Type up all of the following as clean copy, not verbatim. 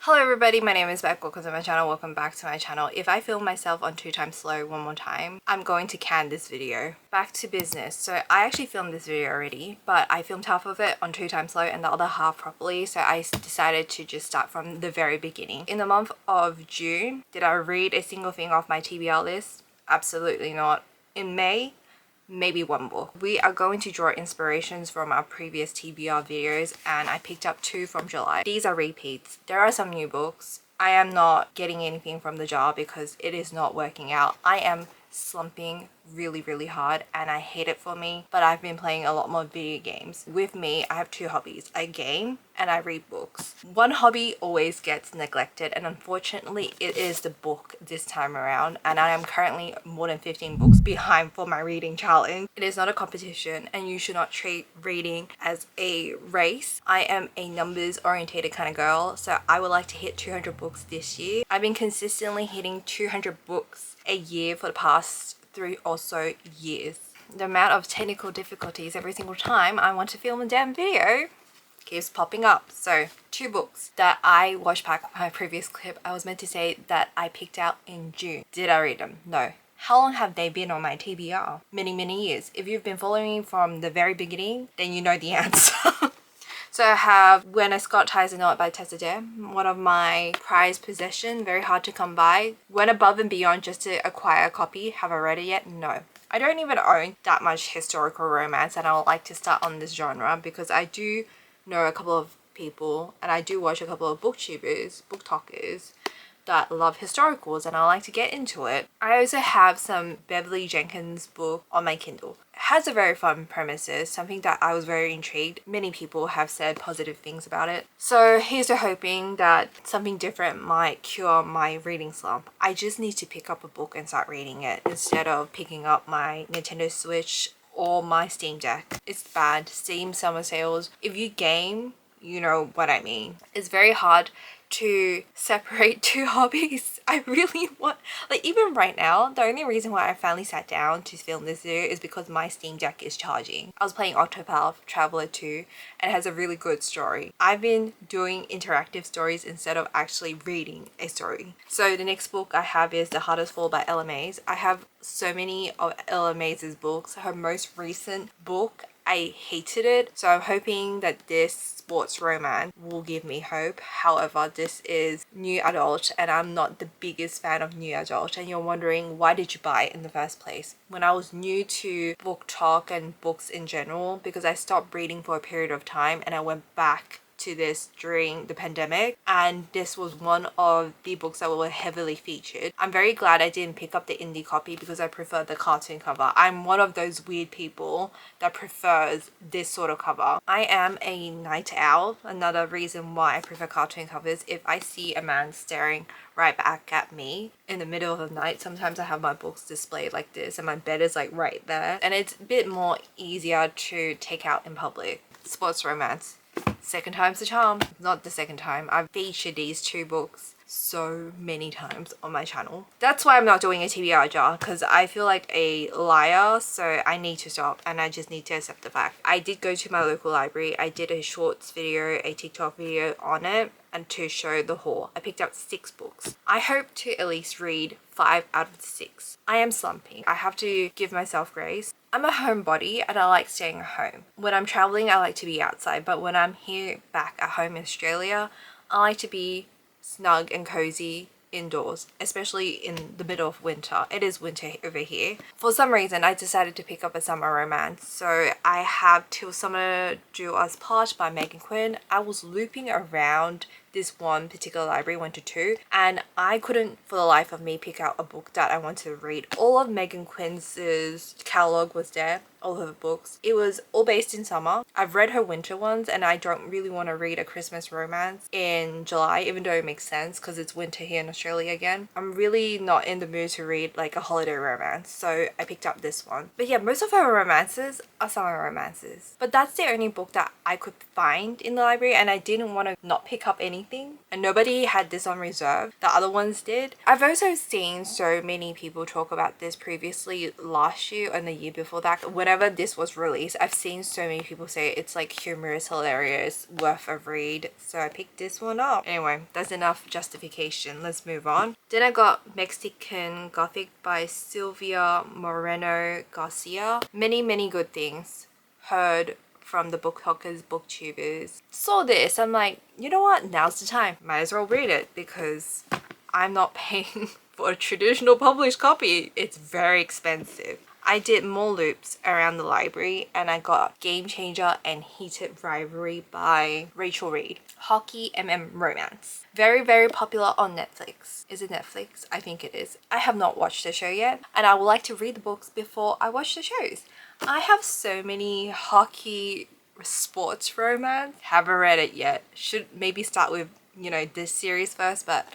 Hello everybody, my name is Beck. Welcome to my channel. Welcome back to my channel. If I film myself on 2 times slow one more time, I'm going to can this video. Back to business. So I actually filmed this video already, but I filmed half of it on 2 times slow and the other half properly. So I decided to just start from the very beginning. In the month of June, did I read a single thing off my TBR list? Absolutely not. In May, maybe one book. We are going to draw inspirations from our previous TBR videos and I picked up 2 from July. These are repeats. There are some new books. I am not getting anything from the jar because it is not working out. I am slumping really hard and I hate it for me, but I've been playing a lot more video games. With me, I have 2 hobbies. I game and I read books. One hobby always gets neglected and unfortunately it is the book this time around, and I am currently more than 15 books behind for my reading challenge. It is not a competition and you should not treat reading as a race. I am a numbers orientated kind of girl, so I would like to hit 200 books this year. I've been consistently hitting 200 books a year for the past 3 or so years. The amount of technical difficulties every single time I want to film a damn video keeps popping up. So 2 books that I watched back my previous clip, I was meant to say that I picked out in June. Did I read them? No. How long have they been on my TBR? Many years. If you've been following me from the very beginning, then you know the answer. So I have When a Scot Ties a Knot by Tessa Dare, one of my prized possession, very hard to come by. Went above and beyond just to acquire a copy. Have I read it yet? No. I don't even own that much historical romance and I would like to start on this genre because I do know a couple of people and I do watch a couple of booktubers, book talkers that love historicals and I like to get into it. I also have some Beverly Jenkins book on my Kindle. It has a very fun premises, something that I was very intrigued. Many people have said positive things about it. So here's to hoping that something different might cure my reading slump. I just need to pick up a book and start reading it instead of picking up my Nintendo Switch or my Steam Deck. It's bad. Steam summer sales. If you game, you know what I mean. It's very hard to separate 2 hobbies. I really want, like, even right now, the only reason why I finally sat down to film this video is because my Steam Deck is charging. I was playing Octopath Traveler 2 and it has a really good story. I've been doing interactive stories instead of actually reading a story. So the next book I have is The Hardest Fall by Ella Mays. I have so many of Ella Mays' books. Her most recent book, I hated it, so I'm hoping that this sports romance will give me hope. However, this is new adult and I'm not the biggest fan of new adult, and you're wondering why did you buy it in the first place. When I was new to book talk and books in general, because I stopped reading for a period of time and I went back to this during the pandemic, and this was one of the books that were heavily featured. I'm very glad I didn't pick up the indie copy because I prefer the cartoon cover. I'm one of those weird people that prefers this sort of cover. I am a night owl. Another reason why I prefer cartoon covers, if I see a man staring right back at me in the middle of the night, sometimes I have my books displayed like this and my bed is like right there, and it's a bit more easier to take out in public. Sports romance. Second time's the charm. Not the second time. I've featured these 2 books so many times on my channel. That's why I'm not doing a TBR jar, because I feel like a liar, so I need to stop and I just need to accept the fact. I did go to my local library. I did a shorts video, a TikTok video on it, and to show the haul. I picked up 6 books. I hope to at least read 5 out of the 6. I am slumping. I have to give myself grace. I'm a homebody and I like staying home. When I'm traveling, I like to be outside, but when I'm here back at home in Australia, I like to be snug and cozy indoors, especially in the middle of winter. It is winter over here. For some reason, I decided to pick up a summer romance. So I have Till Summer Do Us Part by Megan Quinn. I was looping around this one particular library, went to 2, and I couldn't for the life of me pick out a book that I wanted to read. All of Megan Quinn's catalog was there, all of her books. It was all based in summer. I've read her winter ones and I don't really want to read a Christmas romance in July, even though it makes sense because it's winter here in Australia again. I'm really not in the mood to read like a holiday romance, so I picked up this one. But yeah, most of her romances are summer romances. But that's the only book that I could find in the library and I didn't want to not pick up any anything, and nobody had this on reserve. The other ones did. I've also seen so many people talk about this previously last year and the year before that. Whenever this was released, I've seen so many people say it's like humorous, hilarious, worth a read. So I picked this one up. Anyway, that's enough justification. Let's move on. Then I got Mexican Gothic by Silvia Moreno Garcia. Many good things. Heard from the book talkers, booktubers. Saw this. I'm like, you know what? Now's the time. Might as well read it because I'm not paying for a traditional published copy. It's very expensive. I did more loops around the library and I got Game Changer and Heated Rivalry by Rachel Reed. Hockey romance. Very popular on Netflix. Is it Netflix? I think it is. I have not watched the show yet and I would like to read the books before I watch the shows. I have so many hockey sports romance. Haven't read it yet. Should maybe start with, you know, this series first, but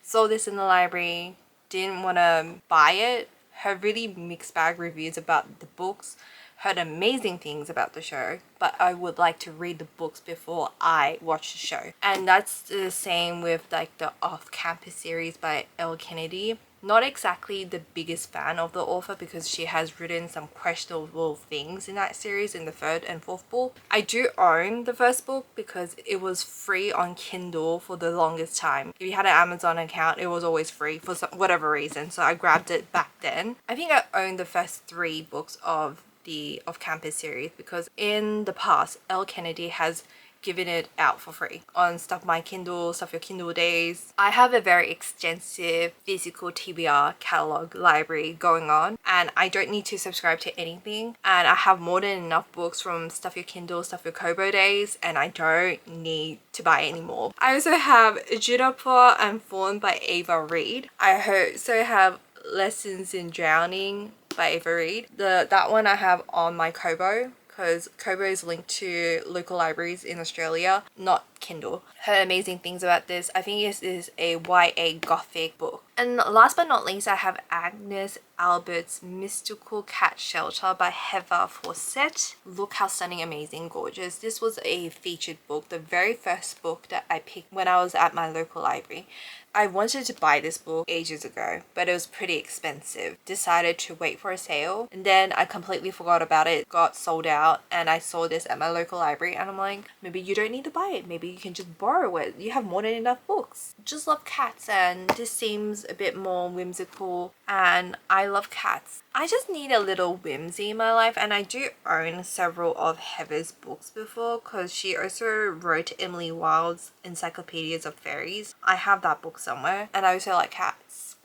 saw this in the library. Didn't want to buy it. Heard really mixed bag reviews about the books. Heard amazing things about the show, but I would like to read the books before I watch the show. And that's the same with like the Off-Campus series by Elle Kennedy. Not exactly the biggest fan of the author because she has written some questionable things in that series in the third and fourth book. I do own the first book because it was free on Kindle for the longest time. If you had an Amazon account, it was always free for whatever reason, so I grabbed it back then. I think I owned the first 3 books of the Off-Campus series because in the past, Elle Kennedy has given it out for free on Stuff My Kindle, Stuff Your Kindle Days. I have a very extensive physical TBR catalog library going on and I don't need to subscribe to anything, and I have more than enough books from Stuff Your Kindle, Stuff Your Kobo Days, and I don't need to buy any more. I also have Juniper and Fawn by Ava Reed. I also have Lessons in Drowning by Ava Reed. That one I have on my Kobo because Kobo is linked to local libraries in Australia, not Kindle. Heard amazing things about this. I think this is a YA Gothic book. And last but not least, I have Agnes Albert's Mystical Cat Shelter by Heather Fawcett. Look how stunning, amazing, gorgeous. This was a featured book, the very first book that I picked when I was at my local library. I wanted to buy this book ages ago, but it was pretty expensive. Decided to wait for a sale, and then I completely forgot about it, got sold out, and I saw this at my local library, and I'm like, maybe you don't need to buy it, maybe you can just borrow it. You have more than enough books. Just love cats, and this seems a bit more whimsical, and I love cats. I just need a little whimsy in my life, and I do own several of Heather's books before because she also wrote Emily Wilde's Encyclopedias of Fairies. I have that book somewhere, and I also like cats.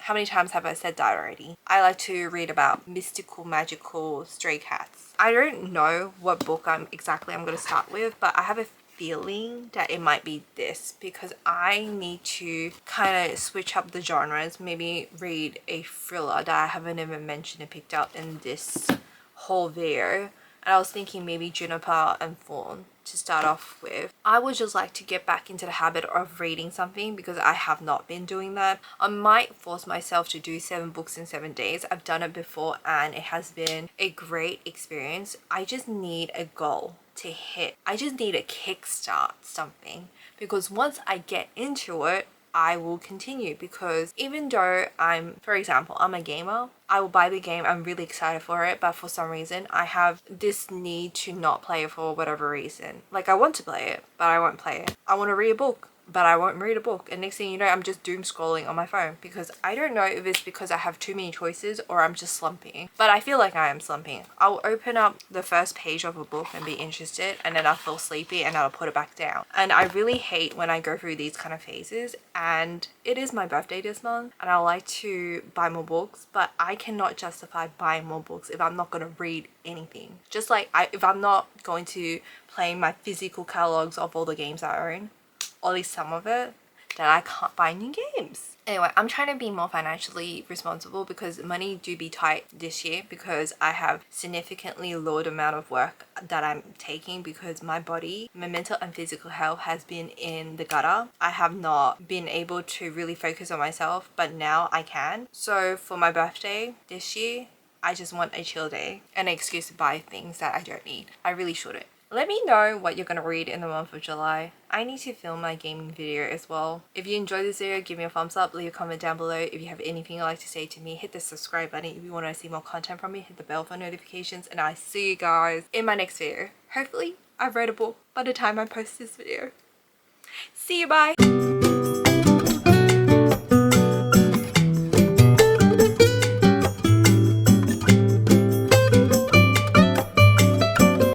How many times have I said that already? I like to read about mystical, magical stray cats. I don't know what book I'm going to start with, but I have a feeling that it might be this because I need to kind of switch up the genres, maybe read a thriller that I haven't even mentioned and picked up in this whole video. And I was thinking maybe Juniper and Fawn to start off with. I would just like to get back into the habit of reading something because I have not been doing that. I might force myself to do 7 books in 7 days. I've done it before and it has been a great experience. I just need a goal to hit. I just need a kickstart something because once I get into it, I will continue because even though for example, I'm a gamer, I will buy the game, I'm really excited for it, but for some reason I have this need to not play it for whatever reason. Like I want to play it, but I won't play it. I want to read a book, but I won't read a book, and next thing you know, I'm just doom scrolling on my phone because I don't know if it's because I have too many choices or I'm just slumping, but I feel like I am slumping. I'll open up the first page of a book and be interested, and then I'll feel sleepy and I'll put it back down. And I really hate when I go through these kind of phases, and it is my birthday this month and I like to buy more books, but I cannot justify buying more books if I'm not going to read anything. Just like if I'm not going to play my physical catalogs of all the games I own, or at least some of it, then I can't buy new games. Anyway, I'm trying to be more financially responsible because money do be tight this year because I have significantly lowered amount of work that I'm taking because my body, my mental and physical health has been in the gutter. I have not been able to really focus on myself, but now I can. So for my birthday this year, I just want a chill day, an excuse to buy things that I don't need. I really shouldn't. Let me know what you're gonna read in the month of July. I need to film my gaming video as well. If you enjoyed this video, give me a thumbs up, leave a comment down below. If you have anything you'd like to say to me, hit the subscribe button. If you want to see more content from me, hit the bell for notifications, and I see you guys in my next video. Hopefully I've read a book by the time I post this video. See you, bye!